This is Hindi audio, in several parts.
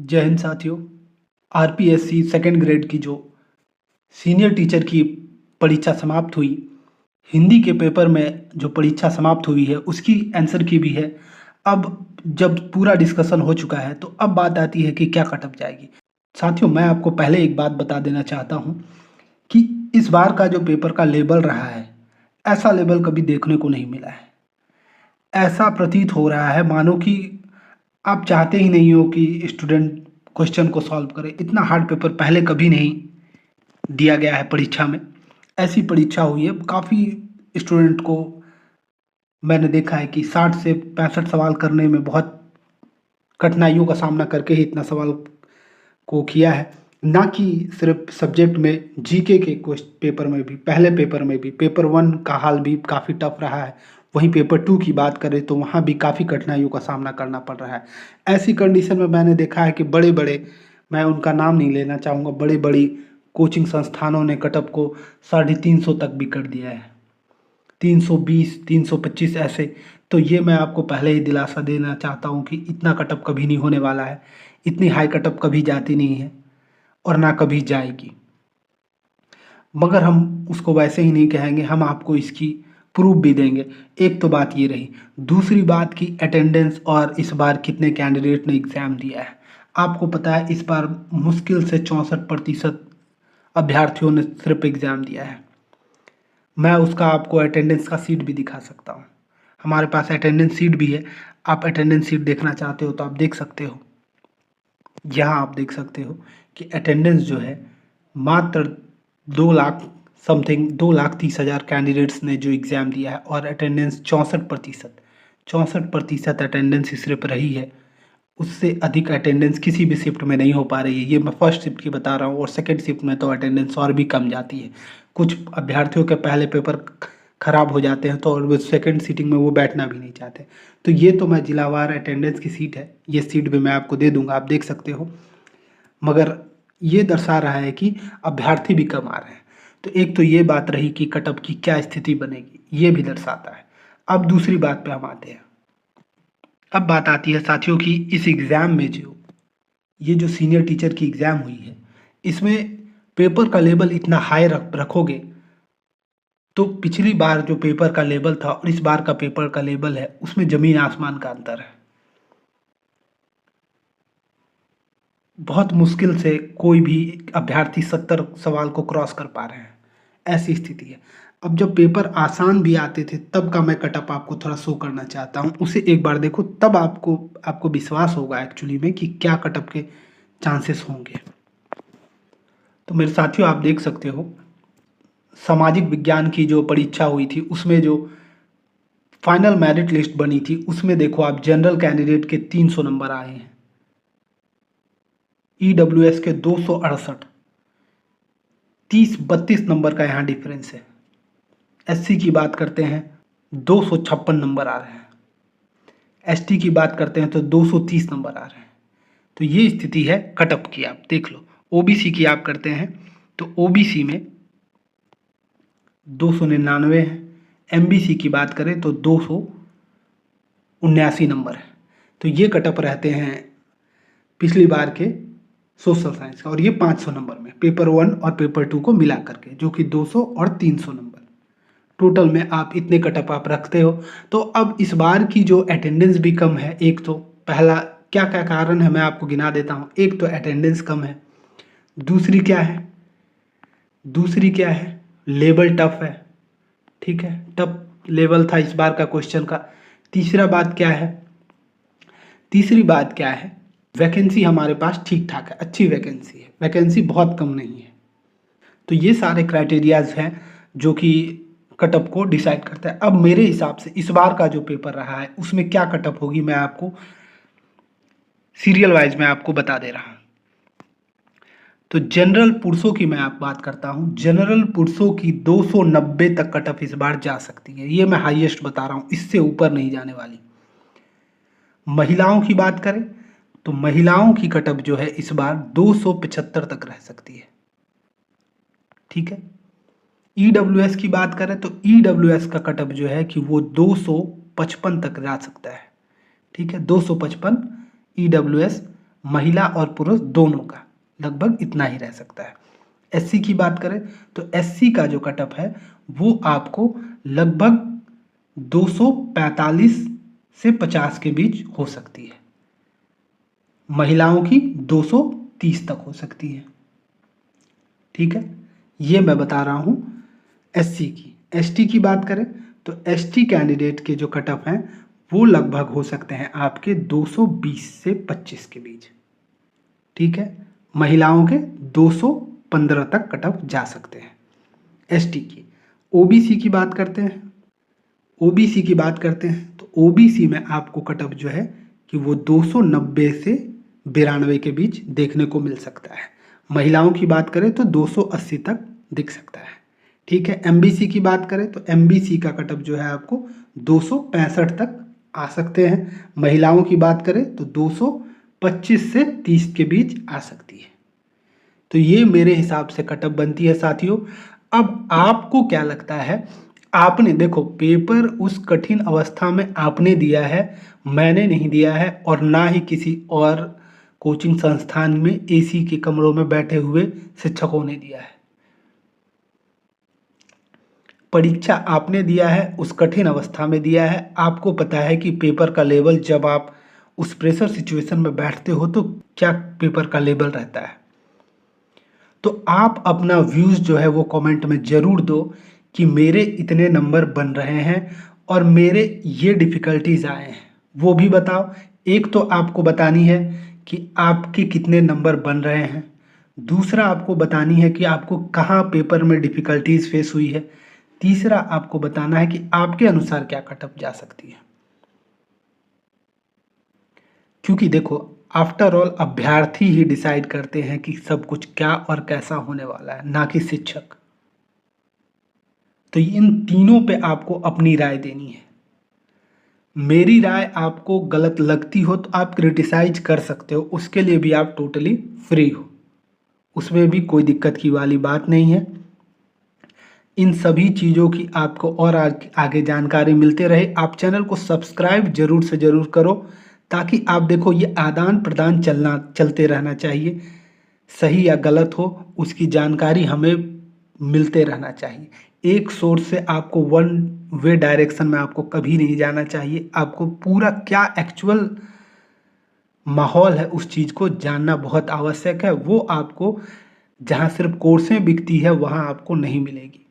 जय हिंद साथियों। आरपीएससी सेकेंड ग्रेड की जो सीनियर टीचर की परीक्षा समाप्त हुई, हिंदी के पेपर में जो परीक्षा समाप्त हुई है उसकी आंसर की भी है। अब जब पूरा डिस्कशन हो चुका है तो अब बात आती है कि क्या कट ऑफ जाएगी। साथियों, मैं आपको पहले एक बात बता देना चाहता हूँ कि इस बार का जो पेपर का लेवल रहा है, ऐसा लेवल कभी देखने को नहीं मिला है। ऐसा प्रतीत हो रहा है मानो कि आप चाहते ही नहीं हो कि स्टूडेंट क्वेश्चन को सॉल्व करे। इतना हार्ड पेपर पहले कभी नहीं दिया गया है परीक्षा में। ऐसी परीक्षा हुई है, काफ़ी स्टूडेंट को मैंने देखा है कि 60 से 65 सवाल करने में बहुत कठिनाइयों का सामना करके ही इतना सवाल को किया है। ना कि सिर्फ सब्जेक्ट में, जीके के क्वेश्चन पेपर में भी, पहले पेपर में भी पेपर 1 का हाल भी काफ़ी टफ रहा है। वहीं पेपर 2 की बात करें तो वहाँ भी काफ़ी कठिनाइयों का सामना करना पड़ रहा है। ऐसी कंडीशन में मैंने देखा है कि बड़े-बड़े, मैं उनका नाम नहीं लेना चाहूँगा, बड़ी-बड़ी कोचिंग संस्थानों ने कट ऑफ को 350 तक भी कर दिया है। 320, 325 ऐसे। तो ये मैं आपको पहले ही दिलासा देना चाहता हूँ कि इतना कट ऑफ कभी नहीं होने वाला है। इतनी हाई कट ऑफ कभी जाती नहीं है और ना कभी जाएगी। मगर हम उसको वैसे ही नहीं कहेंगे, हम आपको इसकी प्रूफ भी देंगे। एक तो बात ये रही। दूसरी बात की अटेंडेंस और इस बार कितने कैंडिडेट ने एग्ज़ाम दिया है। आपको पता है इस बार मुश्किल से 64% अभ्यर्थियों ने सिर्फ एग्ज़ाम दिया है। मैं उसका आपको अटेंडेंस का सीट भी दिखा सकता हूँ। हमारे पास अटेंडेंस सीट भी है। आप अटेंडेंस सीट देखना चाहते हो तो आप देख सकते हो। यहाँ आप देख सकते हो कि अटेंडेंस जो है मात्र 2 लाख समथिंग, 2,30,000 कैंडिडेट्स ने जो एग्ज़ाम दिया है और अटेंडेंस 64% अटेंडेंस सिर्फ रही है। उससे अधिक अटेंडेंस किसी भी शिफ्ट में नहीं हो पा रही है। ये मैं फर्स्ट शिफ्ट की बता रहा हूँ और सेकंड शिफ्ट में तो अटेंडेंस और भी कम जाती है। कुछ अभ्यर्थियों के पहले पेपर खराब हो जाते हैं तो और वो सेकंड सीटिंग में वो बैठना भी नहीं चाहते। तो ये तो मैं जिलावार अटेंडेंस की सीट है, ये सीट भी मैं आपको दे दूँगा, आप देख सकते हो। मगर ये दर्शा रहा है कि अभ्यर्थी भी कम आ रहे हैं। तो एक तो ये बात रही कि कट ऑफ की क्या स्थिति बनेगी, ये भी दर्शाता है। अब दूसरी बात पे हम आते हैं। अब बात आती है साथियों कि इस एग्ज़ाम में ये जो सीनियर टीचर की एग्ज़ाम हुई है, इसमें पेपर का लेवल इतना हाई रखोगे तो पिछली बार जो पेपर का लेवल था और इस बार का पेपर का लेवल है, उसमें ज़मीन आसमान का अंतर है। बहुत मुश्किल से कोई भी अभ्यर्थी 70 सवाल को क्रॉस कर पा रहे हैं, ऐसी स्थिति है। अब जब पेपर आसान भी आते थे तब का मैं कट ऑफ आपको थोड़ा शो करना चाहता हूँ, उसे एक बार देखो तब आपको विश्वास होगा एक्चुअली में कि क्या कट ऑफ के चांसेस होंगे। तो मेरे साथियों, आप देख सकते हो सामाजिक विज्ञान की जो परीक्षा हुई थी उसमें जो फाइनल मेरिट लिस्ट बनी थी उसमें देखो आप, जनरल कैंडिडेट के 300 नंबर आए हैं, ईडब्ल्यूएस के 268, 30-32 नंबर का यहाँ डिफरेंस है। एससी की बात करते हैं 256 नंबर आ रहे हैं, एसटी की बात करते हैं तो 230 नंबर आ रहे हैं। तो ये स्थिति है कट ऑफ की, आप देख लो। ओबीसी की आप करते हैं तो ओबीसी में 299 है, एमबीसी की बात करें तो 279 नंबर है। तो ये कट ऑफ रहते हैं पिछली बार के सोशल साइंस का, और ये 500 नंबर में पेपर 1 और पेपर 2 को मिला करके, जो कि 200 और 300 नंबर टोटल में आप इतने कट ऑफ आप रखते हो। तो अब इस बार की जो अटेंडेंस भी कम है, एक तो पहला क्या क्या कारण है मैं आपको गिना देता हूँ। एक तो अटेंडेंस कम है, दूसरी क्या है, लेवल टफ है। ठीक है, टफ लेवल था इस बार का क्वेश्चन का। तीसरी बात क्या है, वैकेंसी हमारे पास ठीक ठाक है, अच्छी वैकेंसी है, वैकेंसी बहुत कम नहीं है। तो ये सारे क्राइटेरियाज हैं जो कि कट ऑफ को डिसाइड करता है। अब मेरे हिसाब से इस बार का जो पेपर रहा है उसमें क्या कट ऑफ होगी, मैं आपको सीरियल वाइज में आपको बता दे रहा हूँ। तो जनरल पुरुषों की मैं आप बात करता हूँ, जनरल पुरुषों की 290 तक कट ऑफ इस बार जा सकती है, ये मैं हाईएस्ट बता रहा हूँ, इससे ऊपर नहीं जाने वाली। महिलाओं की बात करें तो महिलाओं की कट ऑफ जो है इस बार 275 तक रह सकती है। ठीक है, ईडब्ल्यूएस की बात करें तो ईडब्ल्यूएस का कट ऑफ जो है कि वो 255 तक जा सकता है। ठीक है, 255 ईडब्ल्यूएस महिला और पुरुष दोनों का लगभग इतना ही रह सकता है। एससी की बात करें तो एससी का जो कट ऑफ है वो आपको लगभग 245 से 50 के बीच हो सकती है। महिलाओं की 230 तक हो सकती है। ठीक है, ये मैं बता रहा हूँ एससी की। एसटी की बात करें तो एसटी कैंडिडेट के जो कट ऑफ हैं वो लगभग हो सकते हैं आपके 220 से 25 के बीच। ठीक है, महिलाओं के 215 तक कट ऑफ जा सकते हैं एसटी की। ओबीसी की बात करते हैं, ओबीसी की बात करते हैं तो ओबीसी में आपको कट ऑफ जो है कि वो 290 से 92 के बीच देखने को मिल सकता है। महिलाओं की बात करें तो 280 तक दिख सकता है। ठीक है, एमबीसी की बात करें तो एमबीसी का कट ऑफ जो है आपको 265 तक आ सकते हैं। महिलाओं की बात करें तो 225 से 30 के बीच आ सकती है। तो ये मेरे हिसाब से कट ऑफ बनती है साथियों। अब आपको क्या लगता है? आपने देखो पेपर उस कठिन अवस्था में आपने दिया है, मैंने नहीं दिया है और ना ही किसी और कोचिंग संस्थान में एसी के कमरों में बैठे हुए शिक्षकों ने दिया है। परीक्षा आपने दिया है उस कठिन अवस्था में दिया है। आपको पता है कि पेपर का लेवल जब आप उस प्रेशर सिचुएशन में बैठते हो तो क्या पेपर का लेवल रहता है। तो आप अपना व्यूज़ जो है वो कमेंट में ज़रूर दो कि मेरे इतने नंबर बन रहे हैं और मेरे ये डिफ़िकल्टीज आए हैं, वो भी बताओ। एक तो आपको बतानी है कि आपके कितने नंबर बन रहे हैं, दूसरा आपको बतानी है कि आपको कहाँ पेपर में डिफ़िकल्टीज फेस हुई है, तीसरा आपको बताना है कि आपके अनुसार क्या कट ऑफ जा सकती है। क्योंकि देखो आफ्टर ऑल अभ्यर्थी ही डिसाइड करते हैं कि सब कुछ क्या और कैसा होने वाला है, ना कि शिक्षक। तो इन तीनों पे आपको अपनी राय देनी है। मेरी राय आपको गलत लगती हो तो आप क्रिटिसाइज कर सकते हो, उसके लिए भी आप टोटली फ्री हो, उसमें भी कोई दिक्कत की वाली बात नहीं है। इन सभी चीज़ों की आपको और आगे जानकारी मिलते रहे, आप चैनल को सब्सक्राइब जरूर से ज़रूर करो ताकि आप देखो ये आदान प्रदान चलते रहना चाहिए। सही या गलत हो उसकी जानकारी हमें मिलते रहना चाहिए। एक सोर्स से आपको वन वे डायरेक्शन में आपको कभी नहीं जाना चाहिए। आपको पूरा क्या एक्चुअल माहौल है उस चीज़ को जानना बहुत आवश्यक है। वो आपको जहाँ सिर्फ कोर्सें बिकती है वहाँ आपको नहीं मिलेगी।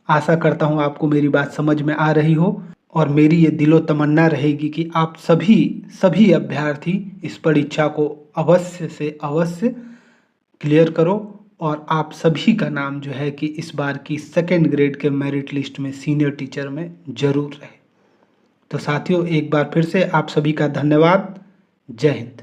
आशा करता हूँ आपको मेरी बात समझ में आ रही हो और मेरी ये दिलो तमन्ना रहेगी कि आप सभी अभ्यर्थी इस परीक्षा को अवश्य से अवश्य क्लियर करो और आप सभी का नाम जो है कि इस बार की सेकेंड ग्रेड के मेरिट लिस्ट में सीनियर टीचर में ज़रूर रहे। तो साथियों एक बार फिर से आप सभी का धन्यवाद। जय हिंद।